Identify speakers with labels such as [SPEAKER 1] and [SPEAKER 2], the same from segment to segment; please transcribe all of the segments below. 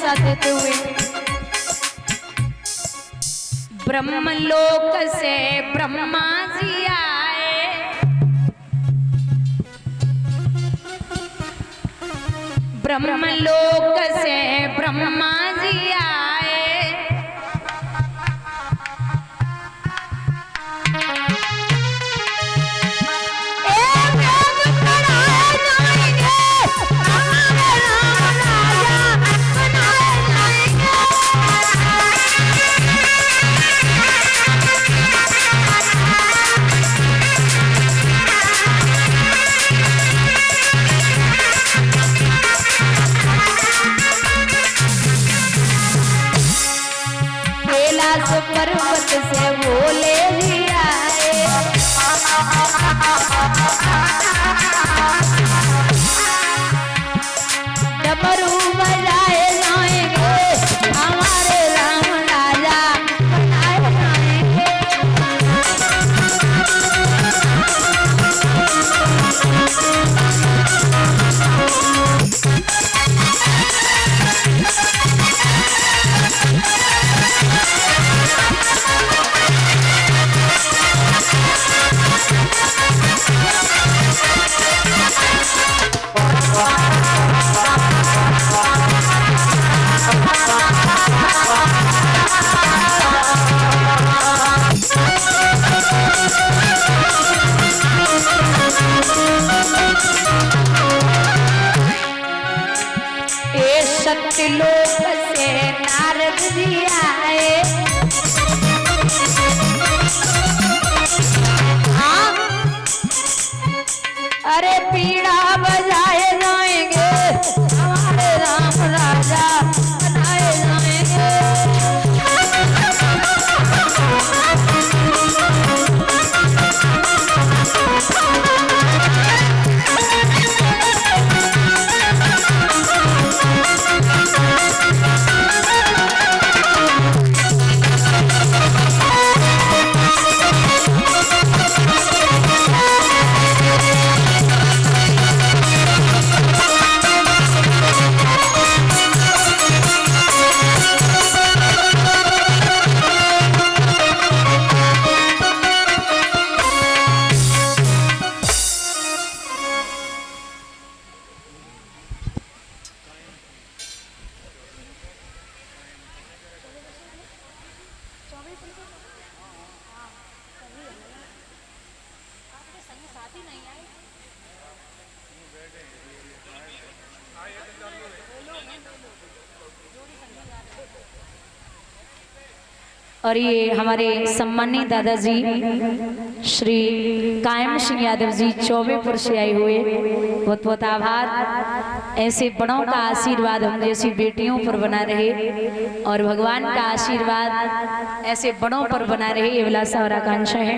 [SPEAKER 1] साथ देते हुए ब्रह्मलोक से ब्रह्मा जी आए, ब्रह्मलोक से ब्रह्मा जी आए, पर्वत से बोले भी आए, डमरू बजाए जाएंगे हमारे राम राजा बनाए जाएंगे। सत्यलोक से नारद जी आए, हाँ अरे पीड़ा बजाए जाएंगे हमारे राम राजा बनाए जाएंगे। और ये हमारे सम्मानित दादाजी श्री कायम सिंह यादव जी चौबेपुर से आए हुए, बहुत बहुत आभार। ऐसे बड़ों का आशीर्वाद हम जैसी बेटियों पर बना रहे और भगवान का आशीर्वाद ऐसे बड़ों पर बना रहे, ये अभिलाषा और आकांक्षा है।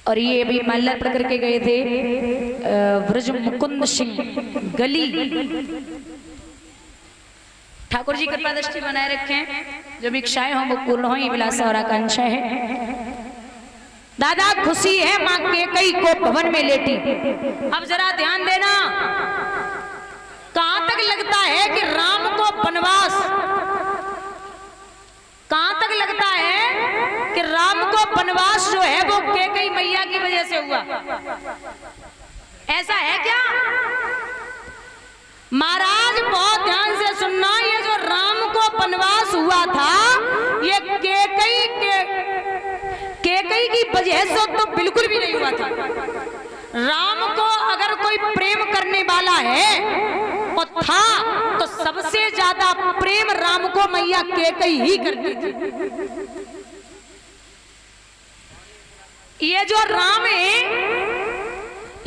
[SPEAKER 1] और ये अभी माल्यार्पण करके गए थे ब्रज मुकुंद सिंह गली, ठाकुर जी कृपा दृष्टि बनाए रखें, जो इच्छाएं हों वो पूर्ण हो, ये विलासा और आकांक्षा है। दादा खुशी है माँ कैकेयी को भवन में लेटी। अब जरा ध्यान देना, कहां तक लगता है कि राम को वनवास, कहां तक लगता है कि राम को वनवास जो है वो कैकेयी मैया की वजह से हुआ? ऐसा है क्या? महाराज बहुत ध्यान से सुनना, ये जो राम को वनवास हुआ था ये कैकेयी की वजह से तो बिल्कुल भी नहीं हुआ था। राम को अगर कोई प्रेम करने वाला है और था तो सबसे ज्यादा प्रेम राम को मैया कैकेयी ही करती थी। ये जो राम है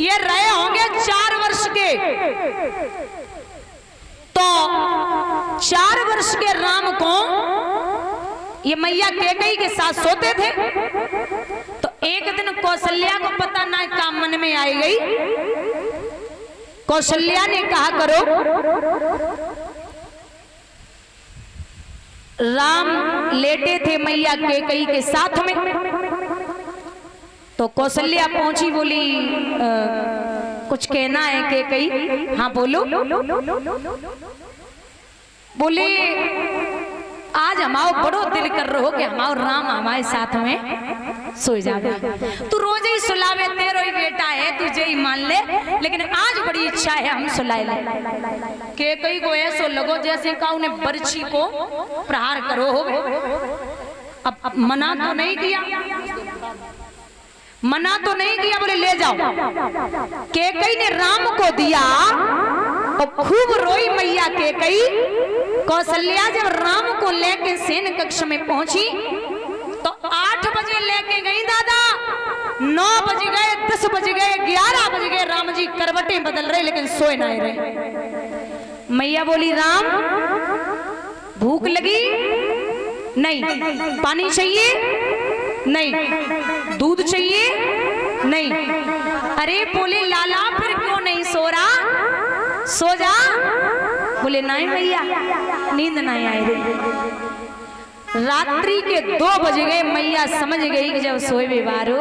[SPEAKER 1] ये रहे होंगे 4 वर्ष के, तो 4 वर्ष के राम को ये मैया कैकेयी के साथ सोते थे। तो एक दिन कौशल्या को पता ना काम मन में आई गई, कौशल्या ने कहा करो राम लेटे थे मैया कैकेयी के साथ में। तो कौशल्या पहुंची, बोली कुछ कहना है के कई? हाँ बोलो। बोले आज हमारो बड़ो दिल कर रहो कि हमारो राम हमारे साथ में सो जावे। तू रोज ही सुलावे, तेरो ही बेटा है, तुझे ही मान ले, लेकिन आज बड़ी इच्छा है हम सुलाए ले। के कई को ऐसो लगो जैसे का उन्हें बर्छी को प्रहार करो हो। अब मना तो नहीं किया, मना तो नहीं किया, बोले ले जाओ। केकई ने राम को दिया और खूब रोई मैया केकई। कौशल्या जब राम को लेके सेन कक्ष में पहुंची तो 8 बजे लेके गई दादा, 9 बज गए, 10 बज गए, 11 बज गए, राम जी करवटें बदल रहे लेकिन सोए ना रहे। मैया बोली राम भूख लगी? नहीं। पानी चाहिए? नहीं। दूध चाहिए? नहीं। अरे बोले लाला फिर क्यों नहीं सो रहा? सो जा। बोले नहीं मैया नींद नहीं आई रही। रात्रि के 2 बज गए, मैया समझ गई कि जब सोए बेवारो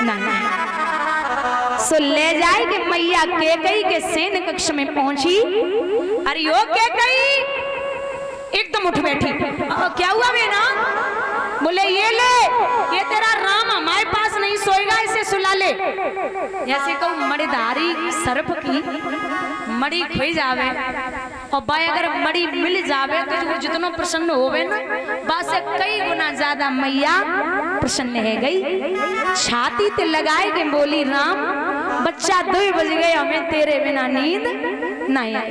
[SPEAKER 1] नहीं। सो ले जाए कि मैया केकई के सेन कक्ष में पहुंची। अरे ओ केकई एकदम उठ बैठी। क्या हुआ बेना? बोले ये ले, ये तेरा राम हमारे पास नहीं सोएगा, इसे सुला ले। जैसे कहूँ मड़ीधारी सर्प की मड़ी खोई जावे और भाई अगर मड़ी मिल जावे तो वो जितना प्रसन्न होवे ना, बस से कई गुना ज्यादा मैया प्रसन्न है गई। छाती ते लगाए के बोली राम बच्चा 2 बज गए, हमें तेरे बिना नींद नहीं आई।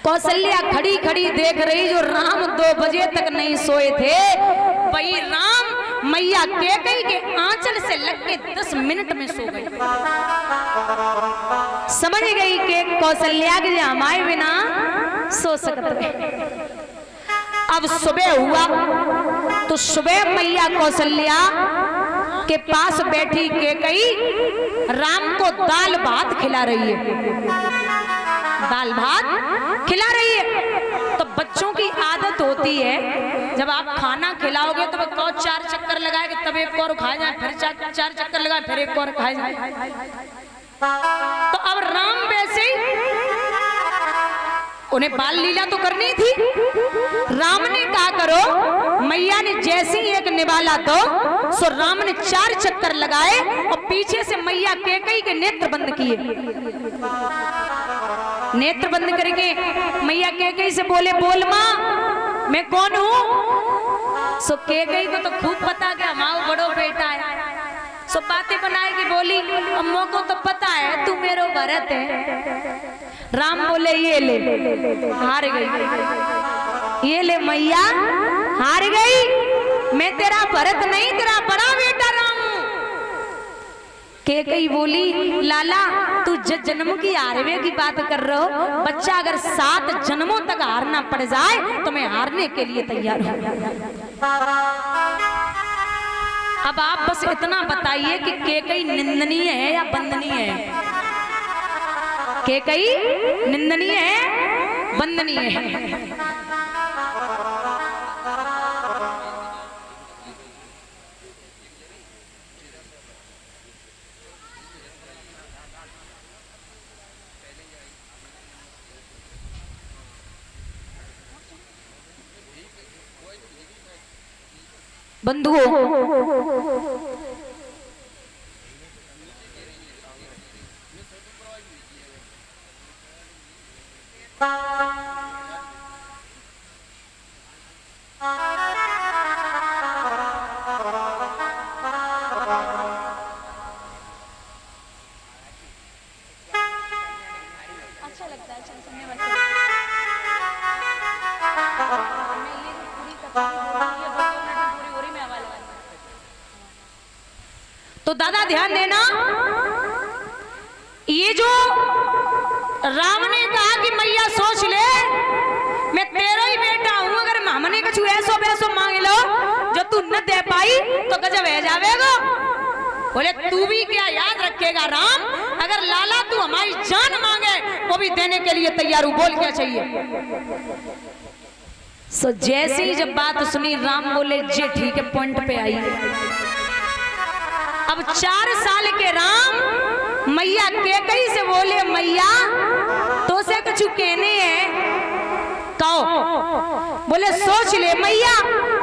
[SPEAKER 1] कौशल्या खड़ी खड़ी देख रही जो राम 2 बजे तक नहीं सोए थे। वही राम मैया केकई के आंचल से लग के 10 मिनट में सो गई। समझ गई कि कौशल्या के हमारे बिना सो सकते। अब सुबह हुआ तो सुबह मैया कौशल्या के पास बैठी केकई राम को दाल भात खिला रही है। दाल भात खिला रही है। तो बच्चों की आदत होती है जब आप खाना खिलाओगे तो वो 4 चक्कर लगाएगा, तब एक और खाए जाए, फिर 4 चक्कर लगाए, फिर एक और खाए जाए। तो अब राम वैसे ही उन्हें बाल लीला तो करनी थी। राम ने कहा करो, मैया ने जैसे ही एक निवाला तो सो राम ने 4 चक्कर लगाए और पीछे से मैया केकई के नेत्र बंद किए। नेत्र बंद करके मैया केकई से बोले बोल माँ मैं कौन हूँ? सो केकई को तो खूब पता कि हमारा बड़ो बेटा है। सो बातें बनाएगी, बोली अम्मो को तो पता है तू मेरो भरत है। राम बोले ये ले, हार गई। ये ले मैया हार गई, मैं तेरा भरत नहीं तेरा बड़ा बेटा राम हूं। केकई बोली लाला तू जन्म की हारवे की बात कर रहे हो, बच्चा अगर 7 जन्मों तक हारना पड़ जाए तो मैं हारने के लिए तैयार हूं। अब आप बस इतना बताइए कि केकई निंदनीय है या वंदनीय है? केकई निंदनीय है, वंदनीय है? बंधुओं अच्छा लगता है सुनने में। तो दादा ध्यान देना, ये जो राम ने कहा कि मैया सोच ले मैं तेरा ही बेटा हूं, अगर हमने कुछ ऐसो वैसो मांग लो जो तू न दे पाई तो गजब है जावेगा। बोले तू भी क्या याद रखेगा राम, अगर लाला तू हमारी जान मांगे वो भी देने के लिए तैयार हूं, बोल क्या चाहिए? सो जैसे ही जब बात सुनी राम बोले जी ठीक है, पॉइंट पे आई। अब 4 साल के राम मैया के कई से बोले मैया तो से कछु कहने है कहो। बोले सोच ले मैया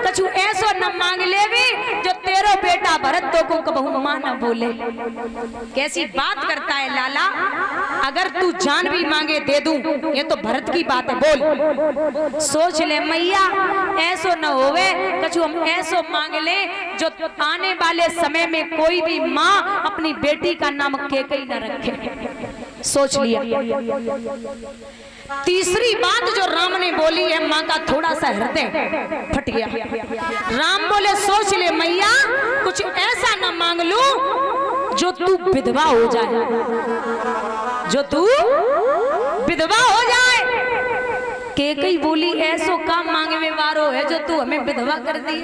[SPEAKER 1] कछु ऐसो न मांग ले भी जो तेरो बेटा भरत तो को कबहू मां न बोले। कैसी बात करता है लाला, अगर तू जान भी मांगे दे दूं, ये तो भरत की बात है, बोल। सोच ले मैया ऐसो न होवे कछु हम ऐसो मांग ले जो आने वाले समय में कोई भी माँ अपनी बेटी का नाम केकई न रखे। सोच लिया। तीसरी बात जो राम ने बोली है, माँ का थोड़ा सा हृदय फट गया। राम बोले सोच ले मैया कुछ ऐसा ना मांग लूं जो तू विधवा हो जाए, जो तू विधवा हो जाए। केकई बोली ऐसो काम मांगे में वारो है जो तू हमें विधवा कर दी।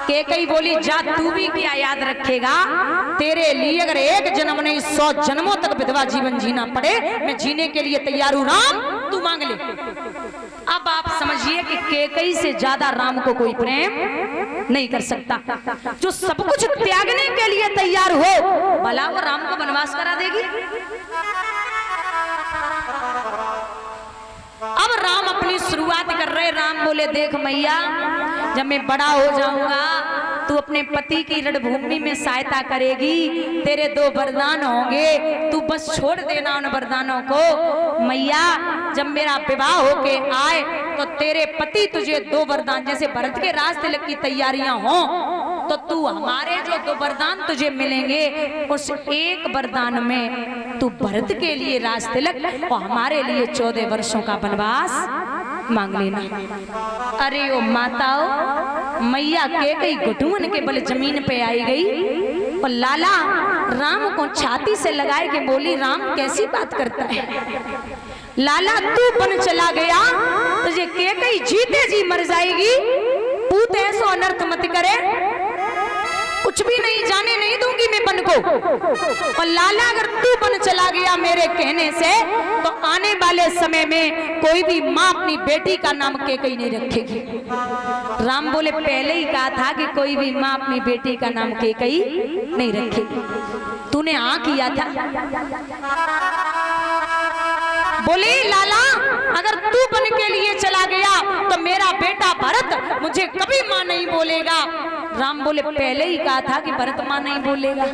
[SPEAKER 1] केकई बोली जा तू भी क्या याद रखेगा, तेरे लिए अगर एक जन्म नहीं 100 जन्मों तक विधवा जीवन जीना पड़े मैं जीने के लिए तैयार हूं, राम तू मांग ले। अब आप समझिए कि केकई से ज्यादा राम को कोई प्रेम नहीं कर सकता। जो सब कुछ त्यागने के लिए तैयार हो, भला वो राम को वनवास करा देगी। अब राम अपनी शुरुआत कर रहे। राम बोले देख मैया जब मैं बड़ा हो जाऊंगा तू अपने पति की रणभूमि में सहायता करेगी, तेरे 2 वरदान होंगे, तू बस छोड़ देना उन वरदानों को। मैया जब मेरा विवाह होके आए तो तेरे पति तुझे 2 वरदान, जैसे भरत के राज तिलक की तैयारियां हों तो तू हमारे जो 2 वरदान तुझे मिलेंगे उस एक वरदान में तू भरत के लिए राज तिलक और हमारे लिए 14 वर्षों का वनवास मांग लेना। अरे ओ माताओं, मैया के कई घुटुअन के बल जमीन पे आई गई और लाला राम को छाती से लगाए के बोली राम कैसी बात करता है, लाला तू बन चला गया तुझे के कई जीते जी मर जाएगी, पूत ऐसो अनर्थ मत करे, कुछ भी नहीं जाने नहीं दूंगी मैं बन को। और लाला अगर तू बन चला गया मेरे कहने से तो आने वाले समय में कोई भी माँ अपनी बेटी का नाम केकई नहीं रखेगी। राम बोले पहले ही कहा था कि कोई भी माँ अपनी बेटी का नाम केकई नहीं रखेगी, तूने हाँ किया था। बोले लाला अगर तू बन के लिए चला गया तो मेरा बेटा भरत मुझे कभी माँ नहीं बोलेगा। राम बोले पहले ही कहा था कि भरत माँ नहीं बोलेगा।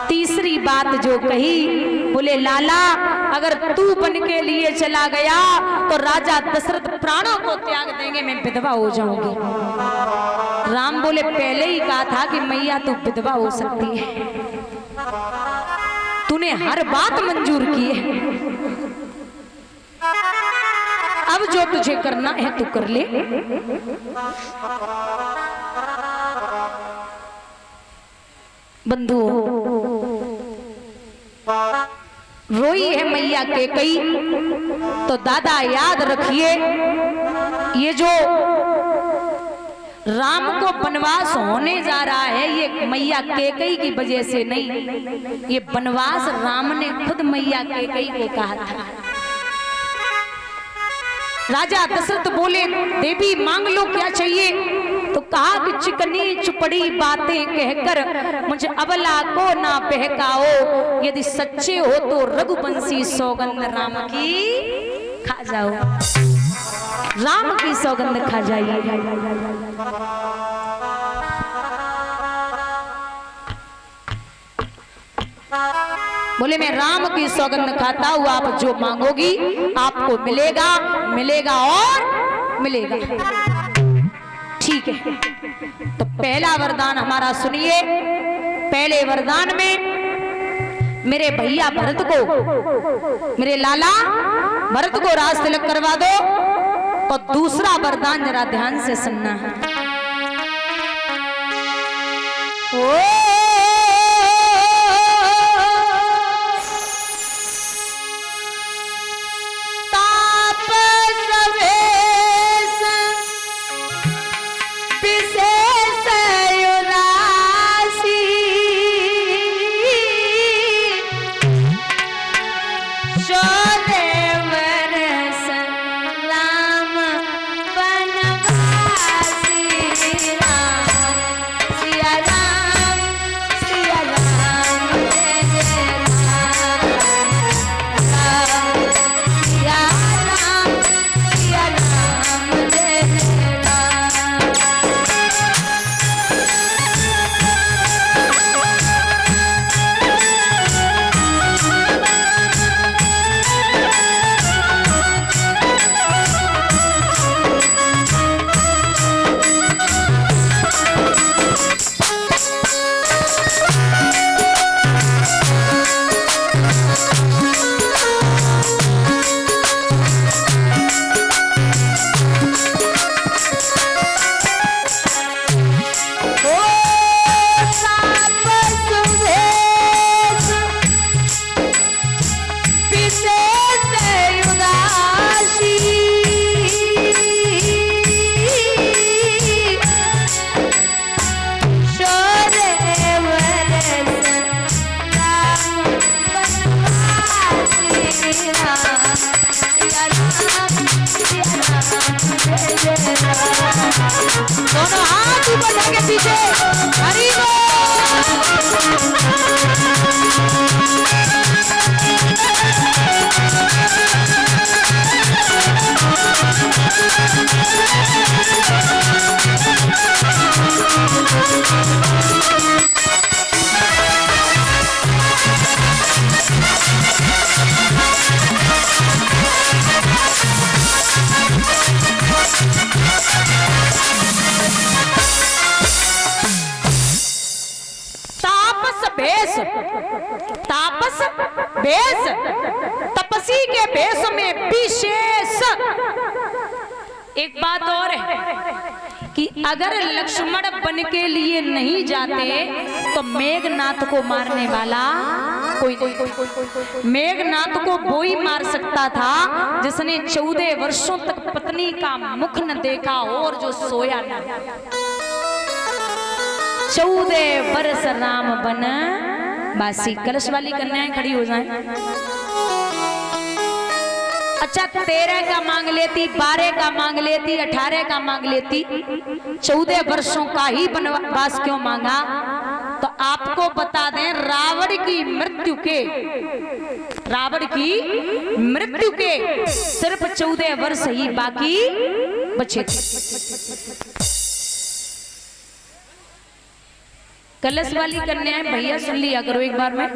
[SPEAKER 1] तीसरी बात जो कही, बोले लाला अगर तू बन के लिए चला गया तो राजा दशरथ प्राणों को त्याग देंगे, मैं विधवा हो जाऊंगी। राम बोले पहले ही कहा था कि मैया तू विधवा हो सकती है, तूने हर बात मंजूर की है, अब जो तुझे करना है तू कर ले। बंधुओं रोई है मैया केकई तो दादा याद रखिए ये जो राम को वनवास होने जा रहा है ये मैया केकई की वजह से नहीं, ये वनवास राम ने खुद मैया केकई को कहा था। राजा दशरथ बोले देवी मांग लो क्या चाहिए, तो कहा कि चिकनी चुपड़ी बातें कहकर मुझे अबला को ना बहकाओ, यदि सच्चे हो तो रघुवंशी सौगंध राम की खा जाओ, राम की सौगंध खा जाइए। बोले मैं राम की सौगंध खाता हूँ, आप जो मांगोगी आपको मिलेगा, मिलेगा और मिलेगा। ठीक है, तो पहला वरदान हमारा सुनिए। पहले वरदान में मेरे भैया भरत को, मेरे लाला भरत को राज तिलक करवा दो। और दूसरा वरदान जरा ध्यान से सुनना है। तापस भेष, तापस भेष, तपसी के भेष में विशेष। एक बात और है कि अगर लक्ष्मण बन के लिए नहीं जाते तो मेघनाथ को मारने वाला कोई नहीं। मेघनाथ को वो ही मार सकता था जिसने 14 वर्षों तक पत्नी का मुख न देखा और जो सोया न। 14 वर्ष राम बन बासी। कलश वाली कन्याएं खड़ी हो जाएं। अच्छा 13 का मांग लेती, 12 का मांग लेती, 18 का मांग लेती, 14 वर्षों का ही वनवास क्यों मांगा? तो आपको बता दें रावण की मृत्यु के सिर्फ 14 वर्ष ही बाकी बचे थे। कलश वाली कन्याएं भैया सुन लिया करो एक बार में।